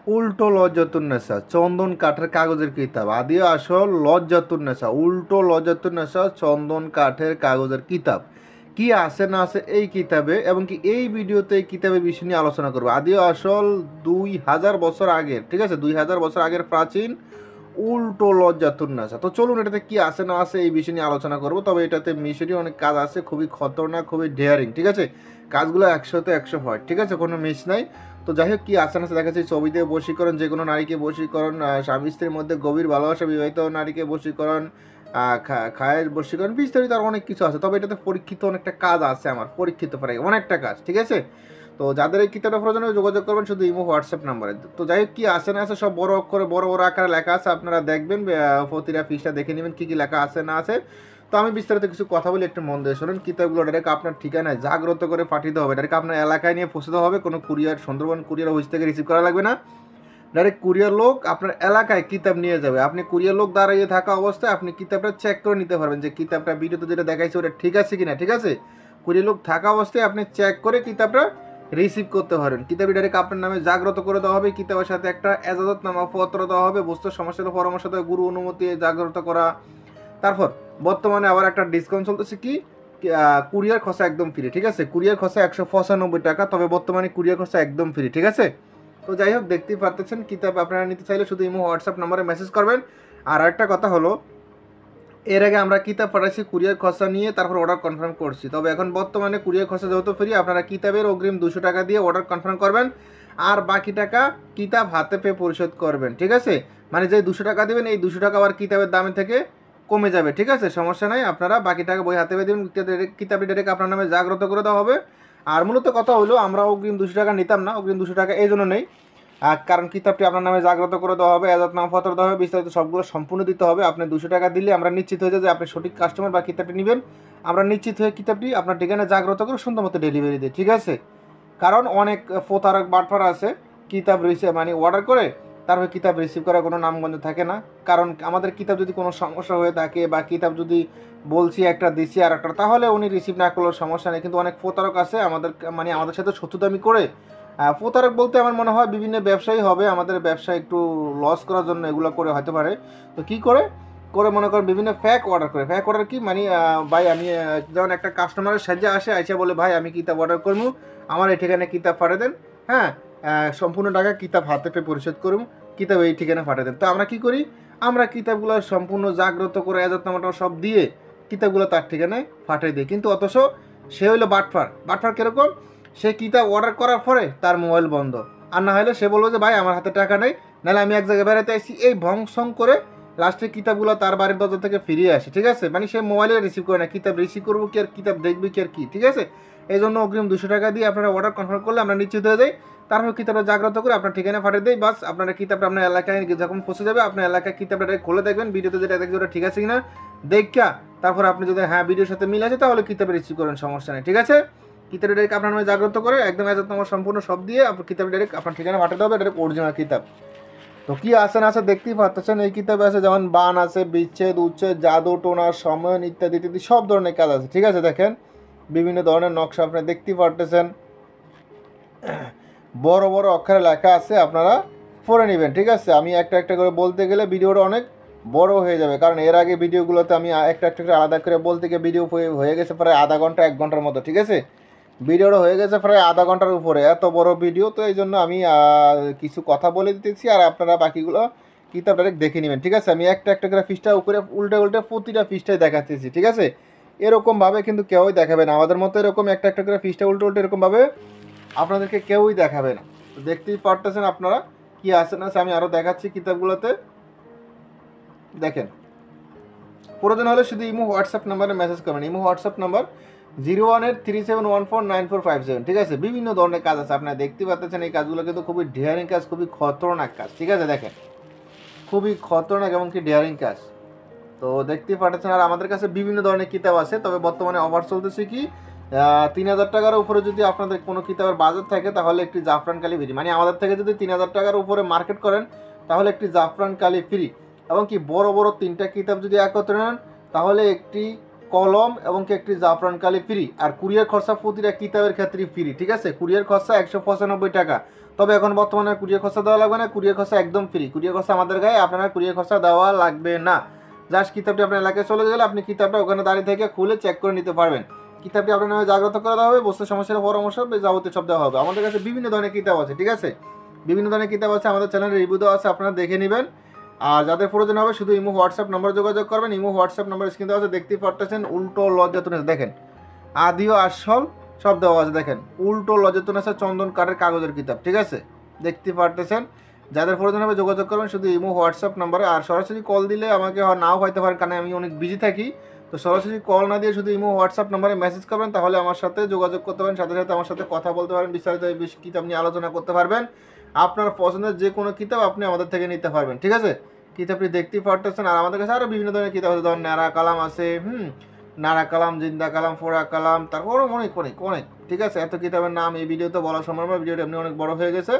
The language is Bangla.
উল্টো লজ্জাতুন্নেসা, চন্দন কাঠের কাগজের কিতাব, আদি আসল লজ্জাতুন্নেসা, উল্টো লজ্জাতুন্নেসা চন্দন কাঠের কাগজের কিতাব। কি আছে না আছে এই কিতাবে, এবং কি এই ভিডিওতে এই কিতাবের বিষয় নিয়ে আলোচনা করবো। আদি আসল 2000 বছর আগের, ঠিক আছে, 2000 বছর আগের প্রাচীন উল্টো লজ্জাতুন্নেসা। তো চলুন এটাতে কি আছে না আছে এই বিষয় নিয়ে আলোচনা করবো। তবে এটাতে মিশরি অনেক কাজ আছে, খুবই খতরনাক, খুবই ডেয়ারিং, ঠিক আছে। কাজগুলো 100তে 100 হয়, ঠিক আছে, কোনো মিস নাই। তো যাই হোক, কি আছে না আছে দেখাচ্ছি। ছবিতে বশীকরণ, যে কোনো নারীকে বশীকরণ, স্বামী স্ত্রীর মধ্যে গভীর ভালোবাসা, বিবাহিত নারীকে বশীকরণ, খায়ের বশীকরণ, বিস্তারিত আর অনেক কিছু আছে। তবে এটাতে পরীক্ষিত অনেকটা কাজ আছে, আমার পরীক্ষিত প্রায় অনেকটা কাজ, ঠিক আছে। তো যাদের এই কিতাবটা প্রয়োজন হয় যোগাযোগ করবেন শুধু ইমো হোয়াটসঅ্যাপ নাম্বারে। তো যাই হোক, কি আছে না আছে সব বড় অক্ষরে বড় বড় আকারে লেখা আছে, আপনারা দেখবেন, প্রতিটা পৃষ্ঠা দেখে নেবেন কী কী লেখা আছে না আছে। তো আমি বিস্তারিত কিছু কথা বলি, একটু মন দিয়ে শোনেন। কিতাবগুলো ডাইরেক্ট আপনার ঠিকানায় জাগ্রত করে পাঠিয়ে হবে, ডাইরেক্ট আপনার এলাকায় নিয়ে পৌঁছতে হবে। কোনো কুরিয়ার, সুন্দরবন কুরিয়ার অফিস থেকে রিসিভ করা লাগবে না। ডাইরেক্ট কুরিয়ার লোক আপনার এলাকায় কিতাব নিয়ে যাবে। আপনি কুরিয়ার লোক দাঁড়িয়ে থাকা অবস্থায় আপনি কিতাবটা চেক করে নিতে পারবেন যে কিতাবটা ভিডিওতে যেটা দেখাইছে ওটা ঠিক আছে কিনা, ঠিক আছে। কুরিয়ার লোক থাকা অবস্থায় আপনি চেক করে কিতাবটা রিসিভ করতে পারেন। কিতাবটি ডাইরেক্ট আপনার নামে জাগ্রত করে দেওয়া হবে। কিতাবের সাথে একটা এজাজতনামা পত্র দেওয়া হবে, বস্তু সমস্যা পরামর্শ দেওয়া, গুরু অনুমতি, জাগ্রত করা। তারপর বর্তমানে আবার একটা ডিসকাউন্ট চলতেছে, কি কুরিয়ার খরচা একদম ফ্রি, ঠিক আছে। কুরিয়ার খরচা 195 টাকা, তবে বর্তমানে কুরিয়ার খরচা একদম ফ্রি, ঠিক আছে। তো যাই হোক, দেখতেই পারতেছেন কিতাব আপনারা নিতে চাইলে শুধু ইমো হোয়াটসঅ্যাপ নাম্বারে মেসেজ করবেন। আর একটা কথা হলো, এর আগে আমরা কিতাব পাঠাচ্ছি কুরিয়ার খরচা নিয়ে, তারপর অর্ডার কনফার্ম করছি। তবে এখন বর্তমানে কুরিয়ার খরচা যেহেতু ফ্রি, আপনারা কিতাবের অগ্রিম 200 টাকা দিয়ে অর্ডার কনফার্ম করবেন, আর বাকি টাকা কিতাব হাতে পেয়ে পরিশোধ করবেন, ঠিক আছে। মানে যে 200 টাকা দেবেন, এই 200 টাকা আবার কিতাবের দামে থেকে কমে যাবে, ঠিক আছে, সমস্যা নাই। আপনারা বাকি টাকা বই হাতে পেয়ে দেবেন, কিতাবটি ডাইরেক্ট আপনার নামে জাগ্রত করে দেওয়া হবে। আর মূলত কথা হলো, আমরা অগ্রিম 200 টাকা নিতাম না, অগ্রিম 200 টাকা এই জন্য নেই, কারণ কিতাবটি আপনার নামে জাগ্রত করে দেওয়া হবে, এজাজতনামাপত্র দেওয়া হবে, বিস্তারিত সবগুলো সম্পূর্ণ দিতে হবে। আপনি 200 টাকা দিলে আমরা নিশ্চিত হয়ে যায় যে আপনি সঠিক কাস্টমার বা কিতাবটি নেবেন। আমরা নিশ্চিত হয়ে কিতাবটি আপনার ঠিকানায় জাগ্রত করে সুন্দর মতো ডেলিভারি দিই, ঠিক আছে। কারণ অনেক প্রতারক বাটপার আছে, কিতাব রিসিভ মানে অর্ডার করে তারপরে কিতাব রিসিভ করার কোনো নামগন্ধ থাকে না। কারণ আমাদের কিতাব যদি কোনো সমস্যা হয়ে থাকে, বা কিতাব যদি বলছি একটা দিচ্ছি আর একটা, তাহলে উনি রিসিভ না করলেও সমস্যা নেই। কিন্তু অনেক প্রতারক আছে আমাদের, মানে আমাদের সাথে শত্রুতামি করে। প্রতারক বলতে আমার মনে হয় বিভিন্ন ব্যবসায়ী হবে, আমাদের ব্যবসা একটু লস করার জন্য এগুলো করে হতে পারে। তো কী করে করে মনে করেন বিভিন্ন ফ্যাক অর্ডার করে। ফ্যাক অর্ডার কি মানে, ভাই আমি যেমন একটা কাস্টমারের সাহায্যে আসে বলে, ভাই আমি কিতাব অর্ডার করবো, আমার এই ঠিকানায় কিতাব পাঠিয়ে দেন, হ্যাঁ, সম্পূর্ণ টাকা কিতাব হাতে পেয়ে পরিশোধ করুন, কিতাব এই ঠিকানা পাঠিয়ে দেন। তো আমরা কী করি, আমরা কিতাবগুলো সম্পূর্ণ জাগ্রত করে এজাজতনামাটা সব দিয়ে কিতাবগুলো তার ঠিকানায় পাঠিয়ে দিই। কিন্তু অথচ সে হইলো বাটফার। বাটফার কীরকম, সে কিতাব অর্ডার করার পরে তার মোবাইল বন্ধ, আর না হলে সে বলবো যে ভাই আমার হাতে টাকা নেই, নাহলে আমি এক জায়গায় বেড়াতে আসছি, এই ভংসং করে লাস্টে কিতাবগুলো তার বাড়ির দরজা থেকে ফিরিয়ে আসে, ঠিক আছে। মানে সে মোবাইলে রিসিভ করে না, কিতাব রিসিভ করবো কি আর কিতাব দেখবি কি আর কি, ঠিক আছে। এই জন্য অগ্রিম 200 টাকা দিয়ে আপনারা অর্ডার কনফার্ম করলে আমরা নিশ্চিত হয়ে যাই। তারপর কিতাবটা জাগ্রত করে আপনার ঠিকানা পাঠিয়ে দেয়, বাস আপনারা কিতাবটা আপনার এলাকায় যখন পৌঁছে যাবে, আপনার এলাকায় কিতাবটা খুলে দেখবেন, ভিডিওতে যেটা দেখবে ওটা ঠিক আছে কিনা দেখা, তারপর আপনি যদি হ্যাঁ ভিডিওর সাথে মিল আছে তাহলে কিতাবে রিসিভ করেন, সমস্যা নেই, ঠিক আছে। কিতাবটা ডাইরেক্ট আপনার নামে জাগ্রত করে একদম এজাজতনামা সম্পূর্ণ সব দিয়ে আপনার কিতাবটা ডাইরেক্ট আপনার ঠিকানা পাঠাতে হবে, ডাইরেক্ট অরিজিনাল কিতাব। তো কি আছে না আছে দেখতেই পাচ্ছেন, এই কিতাবে আছে যেমন বান আছে, বিচ্ছেদ, উচ্ছেদ, জাদু টোনা, সময়ন ইত্যাদি ইত্যাদি সব ধরনের কাজ আছে, ঠিক আছে। দেখেন বিভিন্ন ধরনের নকশা আপনি দেখতেই পারতেছেন, বড় বড় অক্ষরে লেখা আছে, আপনারা পড়ে নেবেন, ঠিক আছে। আমি একটা একটা করে বলতে গেলে ভিডিওটা অনেক বড় হয়ে যাবে, কারণ এর আগে ভিডিওগুলোতে আমি একটা একটা করে আলাদা করে বলতে গিয়ে ভিডিও হয়ে গেছে প্রায় আধা ঘন্টা 1 ঘন্টার মতো, ঠিক আছে। ভিডিওটা হয়ে গেছে প্রায় আধা ঘন্টার উপরে, এত বড় ভিডিও। তো এই জন্য আমি কিছু কথা বলে দিতেছি, আর আপনারা বাকিগুলো কিতাব ডাইরেক্ট দেখে নেবেন, ঠিক আছে। আমি একটা একটা করে পৃষ্ঠা উপরে উল্টে উল্টে প্রতিটা পৃষ্ঠায় দেখাতেছি, ঠিক আছে। এরকমভাবে কিন্তু কেউই দেখাবে না আমাদের মতো, এরকম একটা একটা করে পৃষ্ঠা উল্টে উল্টে এরকমভাবে আপনাদেরকে কেউই দেখাবে না। তো দেখতেই পারতেছেন আপনারা কি আছে না আছে, আমি আরও দেখাচ্ছি কিতাবগুলোতে। দেখেন, প্রয়োজন হলে শুধু ইমো হোয়াটসঅ্যাপ নাম্বারে মেসেজ করবেন। ইমো হোয়াটসঅ্যাপ নাম্বার 01837149457, ঠিক আছে। বিভিন্ন ধরনের কাজ আছে, আপনারা দেখতে পাচ্ছেন। এই কাজগুলো কিন্তু খুবই ডেয়ারিং কাজ, খুবই খতরনাক কাজ, ঠিক আছে। দেখেন খুবই খতরনাক এবং কি ডেয়ারিং কাজ। তো দেখতেই পাচ্ছেন। আর আমাদের কাছে বিভিন্ন ধরনের কিতাব আছে, তবে বর্তমানে অফার চলতেছে কি, 3000 টাকার উপরে যদি আপনাদের কোনো কিতাবের বাজার থাকে, তাহলে একটি জাফরান কালি ফ্রি। মানে আমাদের থেকে যদি 3000 টাকার উপরে মার্কেট করেন, তাহলে একটি জাফরান কালি ফ্রি। এবং কি বড় বড় 3টা কিতাব যদি একত্রে নেন, তাহলে একটি কলম এবং কি একটি জাফরান কালি ফ্রি। আর কুরিয়ার খরচা প্রতিটা কিতাবের ক্ষেত্রে ফ্রি, ঠিক আছে। কুরিয়ার খরচা 195 টাকা, তবে এখন বর্তমানে কুরিয়ার খরচা দেওয়া লাগবে না, কুরিয়ার খরচা একদম ফ্রি। কুরিয়ার খরচা আমাদের গায়ে, আপনার কুরিয়ার খরচা দেওয়া লাগবে না। জাস্ট কিতাবটি আপনার এলাকায় চলে গেলে আপনি কিতাবটা ওখানে দাঁড়িয়ে থেকে খুলে চেক করে নিতে পারবেন। কিতাবটি আপনার নামে জাগ্রত করে দেওয়া হবে, বস্তু সমস্যার পরামর্শ হবে, যাবতীয় সব দেওয়া হবে। আমাদের কাছে বিভিন্ন ধরনের কিতাব আছে, ঠিক আছে, বিভিন্ন ধরনের কিতাব আছে, আমাদের চ্যানেলে রিভিউ দেওয়া আছে, আপনারা দেখে নেবেন। আর যাদের প্রয়োজন হবে শুধু ইমো হোয়াটসঅ্যাপ নাম্বার যোগাযোগ করবেন। ইমো হোয়াটসঅ্যাপ নাম্বার স্ক্রিন দেওয়া আছে, দেখতেই পারতেছেন। উল্টো লজ্জাতুনেস দেখেন, আদি ও আসল সব দেওয়া আছে, দেখেন উল্টো লজ্জাতুনেসের চন্দন কাঠের কাগজের কিতাব, ঠিক আছে, দেখতে পারতেছেন। যাদের প্রয়োজন হবে যোগাযোগ করবেন শুধু ইমো হোয়াটসঅ্যাপ নাম্বারে। আর সরাসরি কল দিলে আমাকে নাও হইতে পারে, কারণ আমি অনেক বিজি থাকি। তো সরাসরি কল না দিয়ে শুধু ইমো হোয়াটসঅ্যাপ নাম্বারে মেসেজ করবেন, তাহলে আমার সাথে যোগাযোগ করতে পারেন, সাথে সাথে আমার সাথে কথা বলতে পারেন, বিস্তারিত এই কিতাব নিয়ে আলোচনা করতে পারবেন। আপনার পছন্দের যে কোনো কিতাব আপনি আমাদের থেকে নিতে পারবেন, ঠিক আছে। কিতাবটি দেখতেই পারতেছেন। আর আমাদের কাছে আরও বিভিন্ন ধরনের কিতাব আছে, ধরুন নারা কালাম আছে, নারা কালাম, জিন্দা কালাম, ফোড়া কালাম, তারপর অনেক অনেক অনেক, ঠিক আছে। এত কিতাবের নাম এই ভিডিওতে বলা সম্ভব না, ভিডিওটা এমনি অনেক বড় হয়ে গেছে।